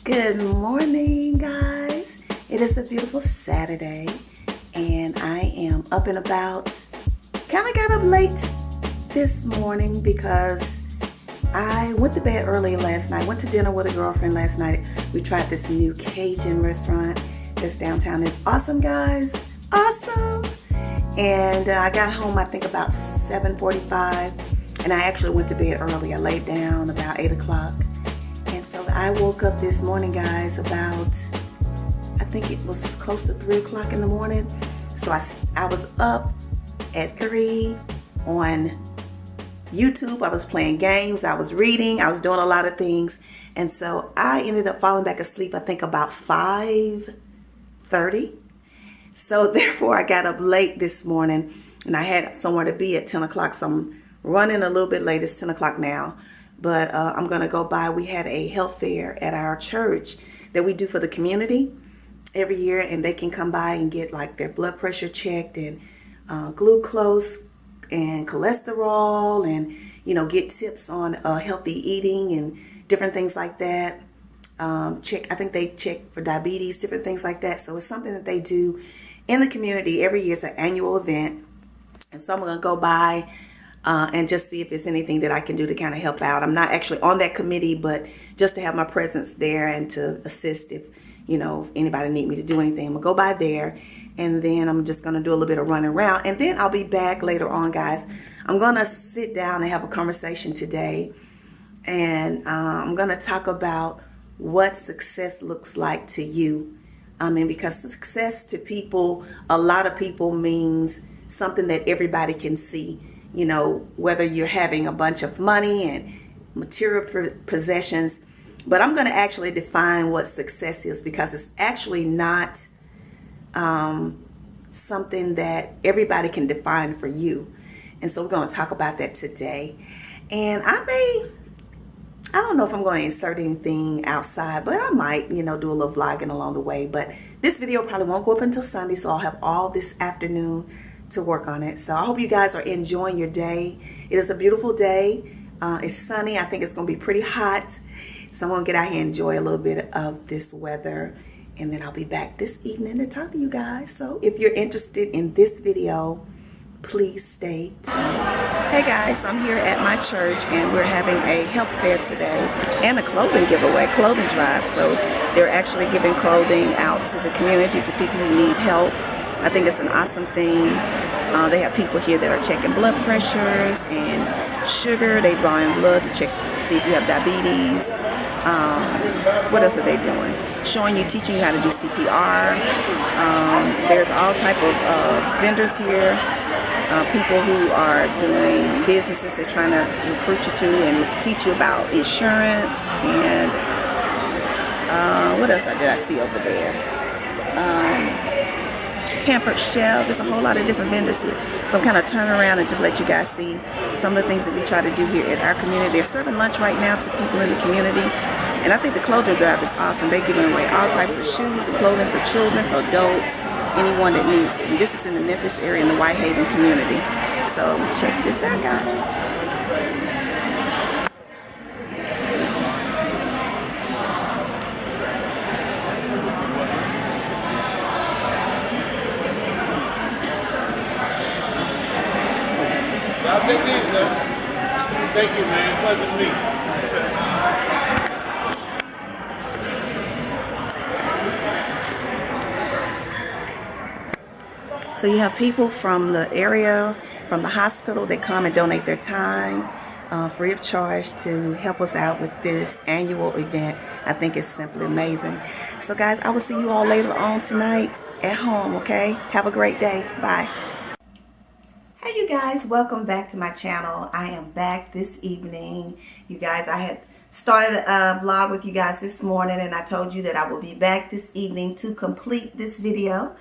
Good morning, guys. It is a beautiful Saturday, and I am up and about. Kind of got up late this morning because I went to bed early last night. Went to dinner with a girlfriend last night. We tried this new Cajun restaurant that's downtown. It's awesome, guys. Awesome. And I got home, I think, about 7:45, and I actually went to bed early. I laid down about 8 o'clock. So I woke up this morning, guys, about, I think it was close to 3 o'clock in the morning. So I was up at 3 on YouTube. I was playing games. I was reading. I was doing a lot of things. And so I ended up falling back asleep, I think about 5:30. So therefore I got up late this morning and I had somewhere to be at 10 o'clock. So I'm running a little bit late. It's 10 o'clock now. But I'm going to go by. We had a health fair at our church that we do for the community every year. And they can come by and get like their blood pressure checked and glucose and cholesterol and, get tips on healthy eating and different things like that. I think they check for diabetes, different things like that. So it's something that they do in the community every year. It's an annual event. And so I'm going to go by and just see if there's anything that I can do to kind of help out. I'm not actually on that committee, but just to have my presence there and to assist if, anybody need me to do anything. I'm going to go by there, and then I'm just going to do a little bit of running around, and then I'll be back later on, guys. I'm going to sit down and have a conversation today, and I'm going to talk about what success looks like to you. And because success to people, a lot of people means something that everybody can see. Whether you're having a bunch of money and material possessions. But I'm going to actually define what success is, because it's actually not something that everybody can define for you. And so we're going to talk about that today. And I don't know if I'm going to insert anything outside, but I might, do a little vlogging along the way. But this video probably won't go up until Sunday, so I'll have all this afternoon to work on it. So I hope you guys are enjoying your day. It is a beautiful day. It's sunny. I think it's going to be pretty hot. So I'm going to get out here and enjoy a little bit of this weather. And then I'll be back this evening to talk to you guys. So if you're interested in this video, please stay tuned. Hey guys, so I'm here at my church and we're having a health fair today and a clothing giveaway, clothing drive. So they're actually giving clothing out to the community, to people who need help. I think it's an awesome thing. They have people here that are checking blood pressures and sugar. They draw in blood to check to see if you have diabetes. What else are they doing? Teaching you how to do CPR. There's all type of vendors here. People who are doing businesses. They're trying to recruit you to and teach you about insurance. And what else did I see over there? Pampered Chef. There's a whole lot of different vendors here. So I'm kind of turning around and just let you guys see some of the things that we try to do here at our community. They're serving lunch right now to people in the community. And I think the clothing drive is awesome. They're giving away all types of shoes and clothing for children, for adults, anyone that needs it. And this is in the Memphis area in the Whitehaven community. So check this out, guys. Take these, sir. Thank you, man. Pleasure to meet you. So you have people from the area, from the hospital, that come and donate their time free of charge to help us out with this annual event. I think it's simply amazing. So guys, I will see you all later on tonight at home, okay? Have a great day. Bye. Hey you guys, welcome back to my channel. I am back this evening. You guys, I had started a vlog with you guys this morning and I told you that I will be back this evening to complete this video.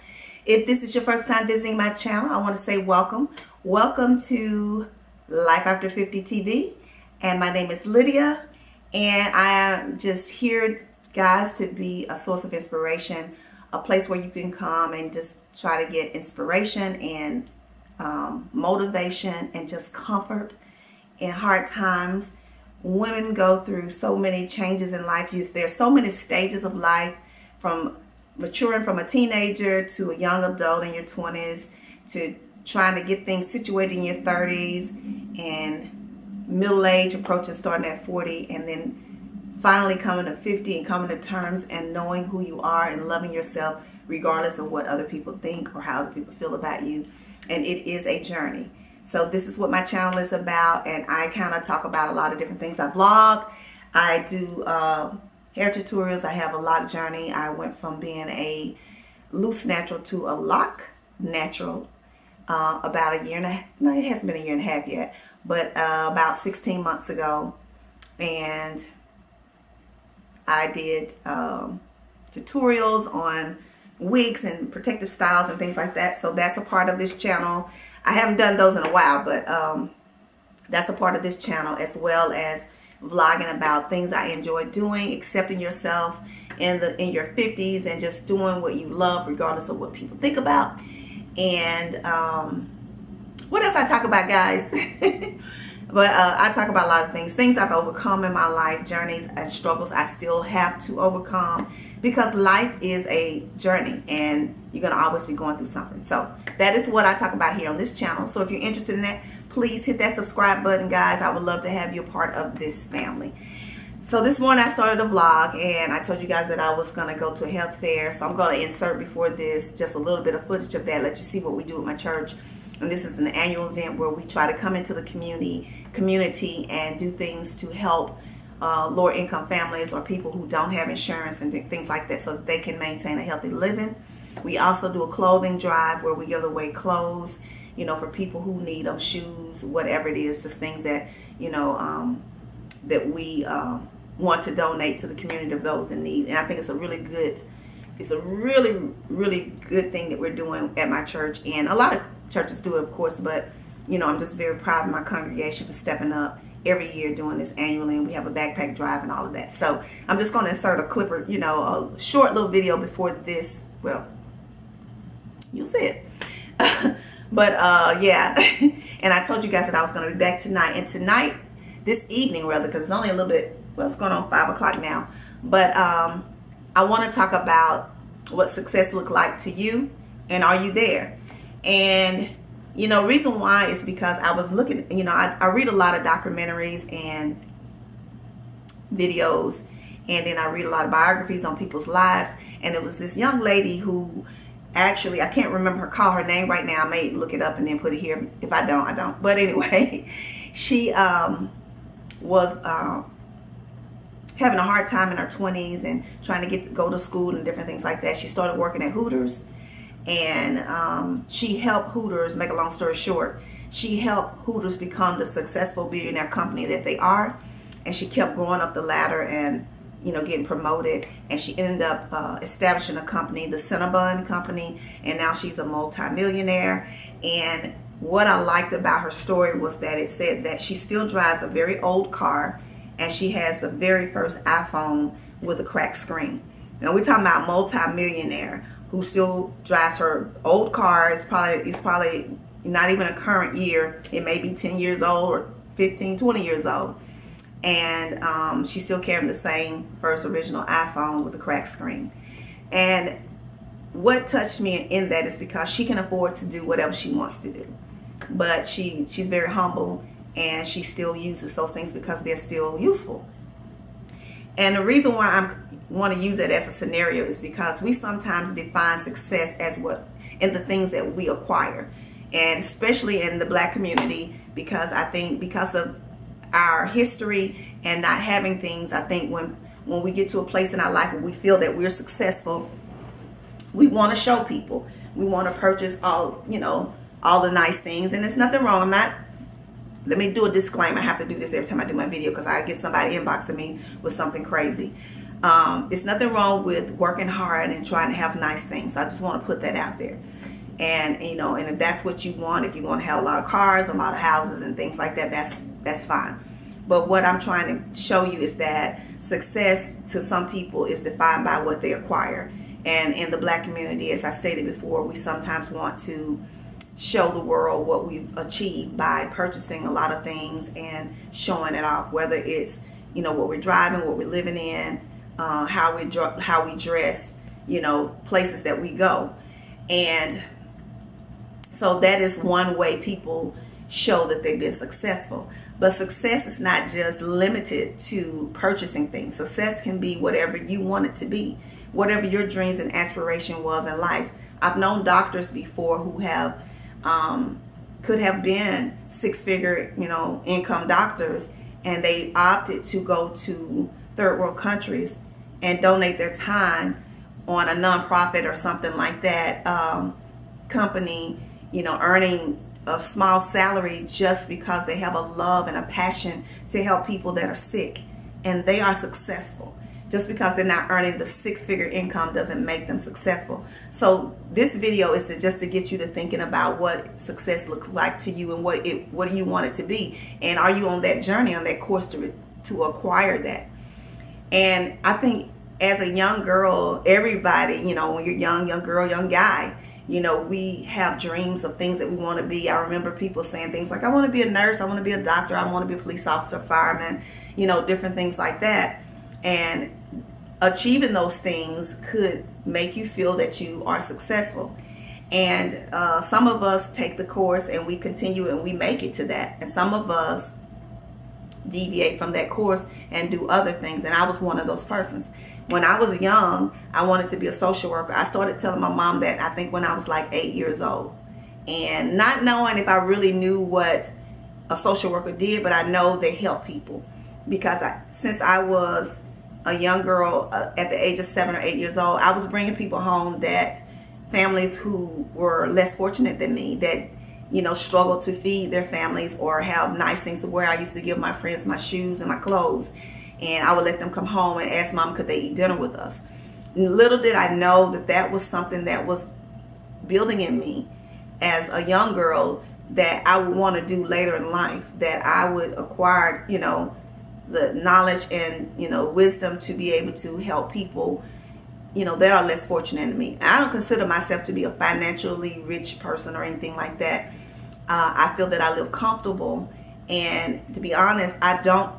If this is your first time visiting my channel, I want to say welcome. Welcome to Life After 50 TV. And my name is Lydia. And I am just here, guys, to be a source of inspiration. A place where you can come and just try to get inspiration and motivation and just comfort in hard times women go through so many changes in life. There's so many stages of life, from maturing from a teenager to a young adult in your 20s, to trying to get things situated in your 30s, and middle age approaching, starting at 40, and then finally coming to 50 and coming to terms and knowing who you are and loving yourself regardless of what other people think or how other people feel about you. And it is a journey. So this is what my channel is about, and I kind of talk about a lot of different things. I vlog, I do hair tutorials, I have a lock journey. I went from being a loose natural to a lock natural about a year and a half. No, it hasn't been a year and a half yet, but about 16 months ago. And I did tutorials on wigs and protective styles and things like that. So that's a part of this channel. I haven't done those in a while, but that's a part of this channel, as well as vlogging about things I enjoy doing, accepting yourself in your 50s and just doing what you love regardless of what people think about. And what else I talk about, guys? But I talk about a lot of things I've overcome in my life, journeys and struggles I still have to overcome, because life is a journey and you're going to always be going through something. So that is what I talk about here on this channel. So if you're interested in that, please hit that subscribe button, guys. I would love to have you a part of this family. So this morning I started a vlog, and I told you guys that I was going to go to a health fair. So I'm going to insert before this just a little bit of footage of that, let you see what we do at my church. And this is an annual event where we try to come into the community and do things to help lower income families or people who don't have insurance and things like that, so that they can maintain a healthy living. We also do a clothing drive where we give away clothes, you know, for people who need them, shoes, whatever it is, just things that, you know, that we want to donate to the community of those in need. And I think it's a really good thing that we're doing at my church, and a lot of churches do it, of course, but you know, I'm just very proud of my congregation for stepping up every year doing this annually, and we have a backpack drive and all of that. So I'm just going to insert a clipper, you know, a short little video before this. Well, you'll see it. But yeah, and I told you guys that I was going to be back tonight, and tonight, this evening rather, because it's only a little bit, well, it's going on 5 o'clock now, but I want to talk about what success look like to you, and are you there? And you know, reason why is because I was looking, you know, I read a lot of documentaries and videos, and then I read a lot of biographies on people's lives. And it was this young lady who actually, I can't remember call her name right now. I may look it up and then put it here. If I don't, I don't. But anyway, she was having a hard time in her 20s and trying to go to school and different things like that. She started working at Hooters. And she helped Hooters, make a long story short, she helped Hooters become the successful billionaire company that they are. And she kept going up the ladder and, you know, getting promoted. And she ended up establishing a company, the Cinnabon Company, and now she's a multi-millionaire. And what I liked about her story was that it said that she still drives a very old car, and she has the very first iPhone with a cracked screen. Now we're talking about multi-millionaire who still drives her old car. It's probably not even a current year. It may be 10 years old or 15, 20 years old. And she's still carrying the same first original iPhone with a cracked screen. And what touched me in that is because she can afford to do whatever she wants to do. But she's very humble, and she still uses those things because they're still useful. And the reason why I want to use it as a scenario is because we sometimes define success as what in the things that we acquire, and especially in the Black community, because I think because of our history and not having things, I think when we get to a place in our life where we feel that we're successful, we want to show people. We want to purchase all, you know, all the nice things, and there's nothing wrong. Let me do a disclaimer. I have to do this every time I do my video because I get somebody inboxing me with something crazy. It's nothing wrong with working hard and trying to have nice things. So I just want to put that out there. And, you know, and if that's what you want, if you want to have a lot of cars, a lot of houses and things like that, that's fine. But what I'm trying to show you is that success to some people is defined by what they acquire. And in the Black community, as I stated before, we sometimes want to show the world what we've achieved by purchasing a lot of things and showing it off, whether it's, you know, what we're driving, what we're living in, how we dress, you know, places that we go. And so that is one way people show that they've been successful. But success is not just limited to purchasing things. Success can be whatever you want it to be, whatever your dreams and aspiration was in life. I've known doctors before who have could have been six-figure, you know, income doctors, and they opted to go to third world countries and donate their time on a nonprofit or something like that company, you know, earning a small salary just because they have a love and a passion to help people that are sick, and they are successful. Just because they're not earning the six-figure income doesn't make them successful. So this video is just to get you to thinking about what success looks like to you and what do you want it to be, and are you on that journey, on that course to acquire that. And I think as a young girl, everybody, you know, when you're young girl, young guy, you know, we have dreams of things that we want to be. I remember people saying things like, I want to be a nurse, I want to be a doctor, I want to be a police officer, fireman, you know, different things like that. And achieving those things could make you feel that you are successful. And some of us take the course and we continue and we make it to that. And some of us deviate from that course and do other things. And I was one of those persons. When I was young, I wanted to be a social worker. I started telling my mom that, I think, when I was like 8 years old. And not knowing if I really knew what a social worker did, but I know they help people. Because since I was a young girl at the age of 7 or 8 years old, I was bringing people home that families who were less fortunate than me, that, you know, struggled to feed their families or have nice things to wear. I used to give my friends my shoes and my clothes, and I would let them come home and ask Mom, could they eat dinner with us? And little did I know that that was something that was building in me as a young girl that I would want to do later in life, that I would acquire, you know, the knowledge and, you know, wisdom to be able to help people, you know, that are less fortunate than me. I don't consider myself to be a financially rich person or anything like that. I feel that I live comfortable, and to be honest, I don't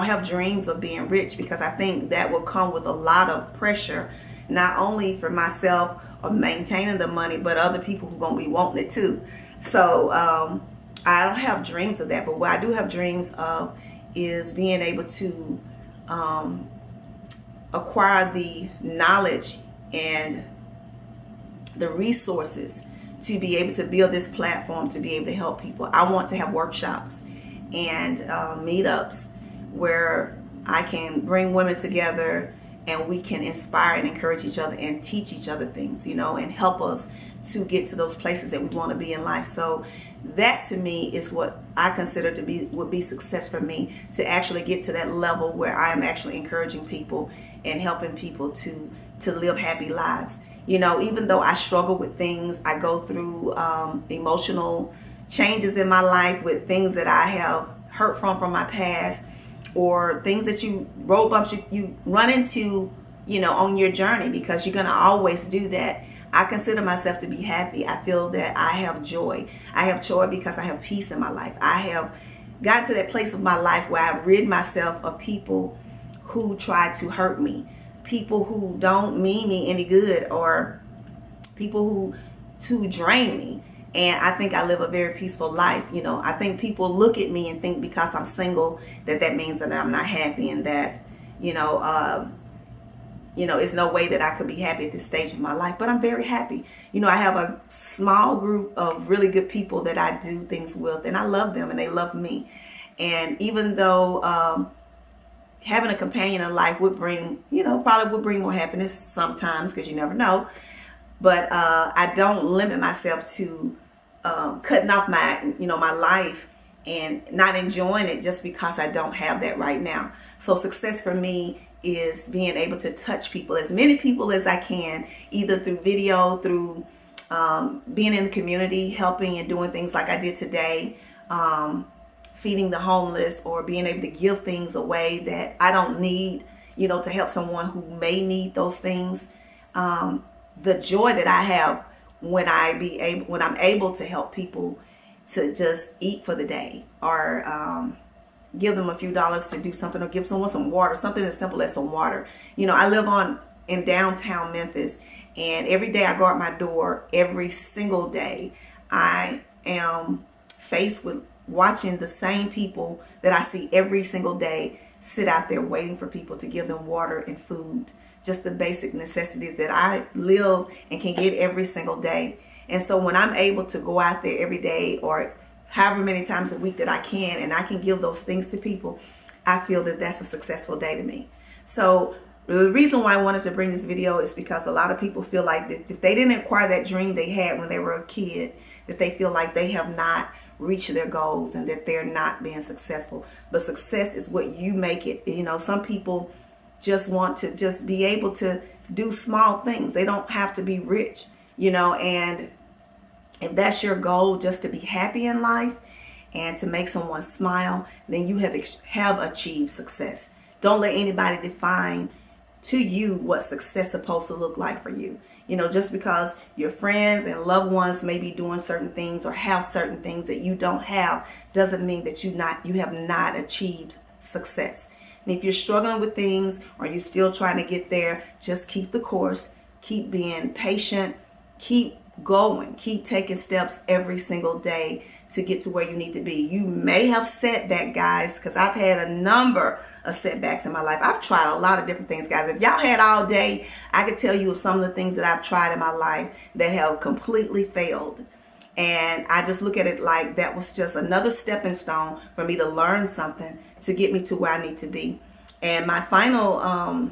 have dreams of being rich, because I think that will come with a lot of pressure, not only for myself or maintaining the money, but other people who are going to be wanting it too. So I don't have dreams of that, but what I do have dreams of is being able to acquire the knowledge and the resources to be able to build this platform, to be able to help people. I want to have workshops and meetups where I can bring women together and we can inspire and encourage each other and teach each other things, you know, and help us to get to those places that we want to be in life. So that to me is what I consider would be success for me, to actually get to that level where I am actually encouraging people and helping people to live happy lives. You know, even though I struggle with things, I go through emotional changes in my life with things that I have hurt from my past, or things that road bumps you run into, you know, on your journey, because you're going to always do that. I consider myself to be happy. I feel that I have joy. I have joy because I have peace in my life. I have gotten to that place of my life where I've rid myself of people who try to hurt me, people who don't mean me any good, or people who drain me. And I think I live a very peaceful life. You know, I think people look at me and think because I'm single that means that I'm not happy, and that, you know, it's no way that I could be happy at this stage of my life. But I'm very happy. You know, I have a small group of really good people that I do things with, and I love them and they love me. And even though having a companion in life would bring, probably would bring more happiness sometimes, because you never know. But I don't limit myself to cutting off my life and not enjoying it just because I don't have that right now. So success for me is being able to touch people, as many people as I can, either through video, through being in the community, helping and doing things like I did today, feeding the homeless, or being able to give things away that I don't need, to help someone who may need those things. The joy that I have when I'm able to help people to just eat for the day, or give them a few dollars to do something, or give someone some water, something as simple as some water. You know, I live in downtown Memphis, and every day I go out my door, every single day, I am faced with watching the same people that I see every single day sit out there waiting for people to give them water and food, just the basic necessities that I live and can get every single day. And so when I'm able to go out there every day, or however many times a week that I can, and I can give those things to people, I feel that that's a successful day to me. So the reason why I wanted to bring this video is because a lot of people feel like that if they didn't acquire that dream they had when they were a kid, that they feel like they have not reached their goals and that they're not being successful. But success is what you make it. You know, some people just want to just be able to do small things. They don't have to be rich, you know, and if that's your goal, just to be happy in life and to make someone smile, then you have achieved success. Don't let anybody define to you what success is supposed to look like for you. You know, just because your friends and loved ones may be doing certain things or have certain things that you don't have, doesn't mean that you have not achieved success. And if you're struggling with things, or you're still trying to get there, just keep the course, keep being patient, keep going, keep taking steps every single day to get to where you need to be. You may have setback, guys, because I've had a number of setbacks in my life. I've tried a lot of different things, guys. If y'all had all day, I could tell you some of the things that I've tried in my life that have completely failed. And I just look at it like that was just another stepping stone for me to learn something to get me to where I need to be. And my final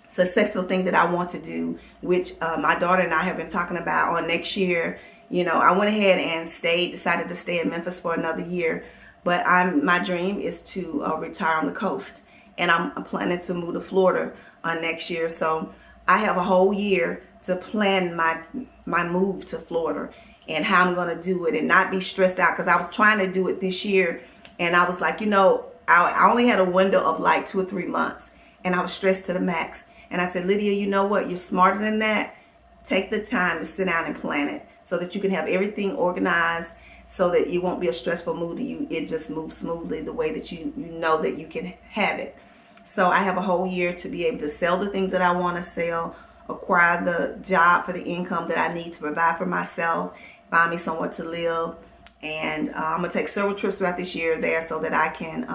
successful thing that I want to do, which my daughter and I have been talking about on next year. You know, I went ahead and decided to stay in Memphis for another year. But my dream is to retire on the coast. And I'm planning to move to Florida next year. So I have a whole year to plan my move to Florida and how I'm going to do it and not be stressed out. Because I was trying to do it this year. And I was like, you know, I only had a window of like 2 or 3 months. And I was stressed to the max. And I said, Lydia, you know what? You're smarter than that. Take the time to sit down and plan it so that you can have everything organized, so that it won't be a stressful move to you. It just moves smoothly the way that you know that you can have it. So I have a whole year to be able to sell the things that I want to sell, acquire the job for the income that I need to provide for myself, find me somewhere to live. And I'm going to take several trips throughout this year there so that I can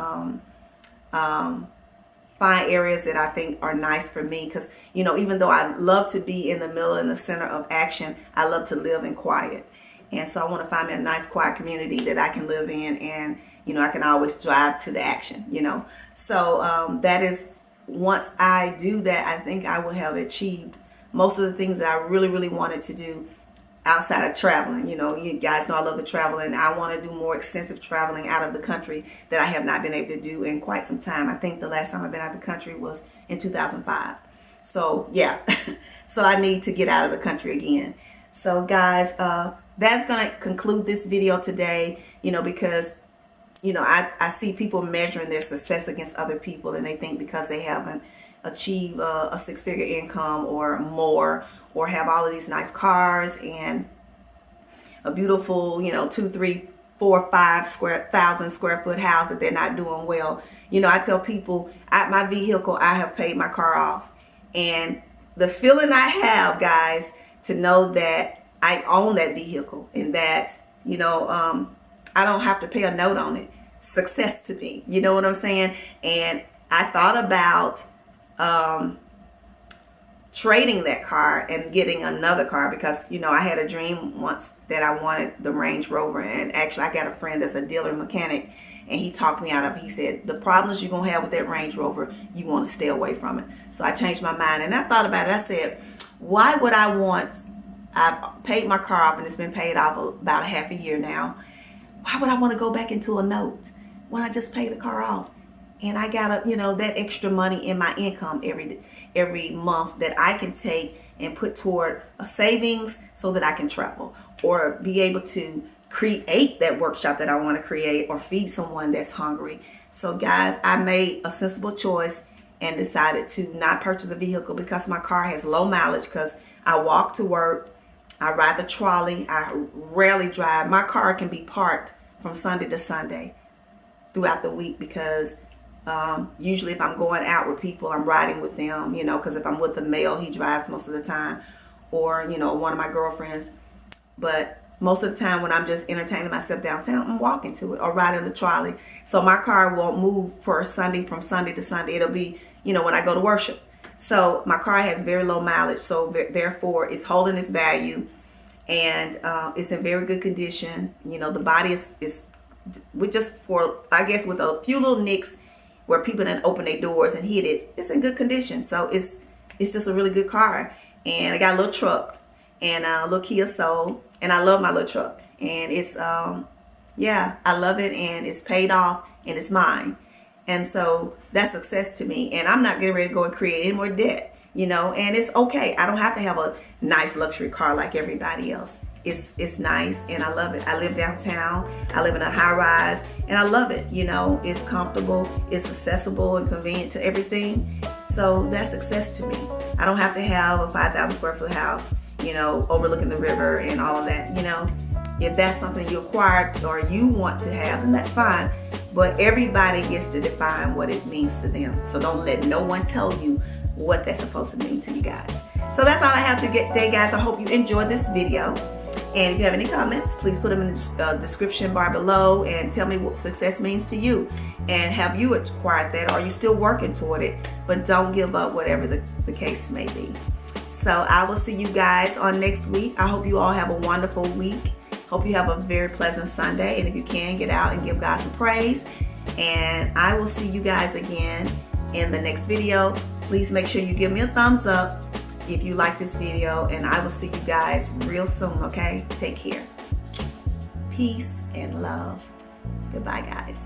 find areas that I think are nice for me. Because, you know, even though I love to be in the middle and the center of action, I love to live in quiet. And so I want to find me a nice quiet community that I can live in, and, you know, I can always drive to the action, you know. So that is, once I do that, I think I will have achieved most of the things that I really, really wanted to do outside of traveling. You know, you guys know I love to travel, and I want to do more extensive traveling out of the country that I have not been able to do in quite some time. I think the last time I've been out of the country was in 2005. So yeah, so I need to get out of the country again. So guys, that's going to conclude this video today, you know, because, you know, I see people measuring their success against other people, and they think because they haven't achieved a 6-figure income or more, or have all of these nice cars and a beautiful, you know, 2, 3, 4, 5,000 square foot house, that they're not doing well. You know, I tell people, my vehicle, I have paid my car off. And the feeling I have, guys, to know that I own that vehicle and that, you know, I don't have to pay a note on it. Success to me. You know what I'm saying? And I thought about trading that car and getting another car, because, you know, I had a dream once that I wanted the Range Rover. And actually, I got a friend that's a dealer mechanic, and he talked me out of it. He said, the problems you're going to have with that Range Rover, you want to stay away from it. So I changed my mind, and I thought about it. I said, why would I want, I've paid my car off, and it's been paid off about half a year now. Why would I want to go back into a note when I just paid the car off? And I got, you know, that extra money in my income every month that I can take and put toward a savings so that I can travel, or be able to create that workshop that I want to create, or feed someone that's hungry. So guys, I made a sensible choice and decided to not purchase a vehicle, because my car has low mileage, because I walk to work. I ride the trolley. I rarely drive. My car can be parked from Sunday to Sunday throughout the week because usually if I'm going out with people, I'm riding with them, you know, because if I'm with a male, he drives most of the time, or, you know, one of my girlfriends. But most of the time when I'm just entertaining myself downtown, I'm walking to it or riding the trolley. So my car won't move for Sunday from Sunday to Sunday. It'll be, you know, when I go to worship. So my car has very low mileage. So therefore it's holding its value, and it's in very good condition. You know, the body is with just for, I guess, with a few little nicks where people didn't open their doors and hit it, it's in good condition. So it's just a really good car. And I got a little truck and a little Kia Soul, and I love my little truck. And it's yeah, I love it, and it's paid off and it's mine. And so that's success to me. And I'm not getting ready to go and create any more debt, you know, and it's okay. I don't have to have a nice luxury car like everybody else. It's nice, and I love it. I live downtown. I live in a high rise, and I love it. You know, it's comfortable, it's accessible and convenient to everything. So that's success to me. I don't have to have a 5,000 square foot house, you know, overlooking the river and all of that. You know, if that's something you acquired or you want to have, then that's fine. But everybody gets to define what it means to them. So don't let no one tell you what that's supposed to mean to you guys. So that's all I have today, guys. I hope you enjoyed this video. And if you have any comments, please put them in the description bar below and tell me what success means to you. And have you acquired that, or are you still working toward it? But don't give up, whatever the case may be. So I will see you guys on next week. I hope you all have a wonderful week. Hope you have a very pleasant Sunday. And if you can, get out and give God some praise. And I will see you guys again in the next video. Please make sure you give me a thumbs up if you like this video, and I will see you guys real soon, okay? Take care. Peace and love. Goodbye, guys.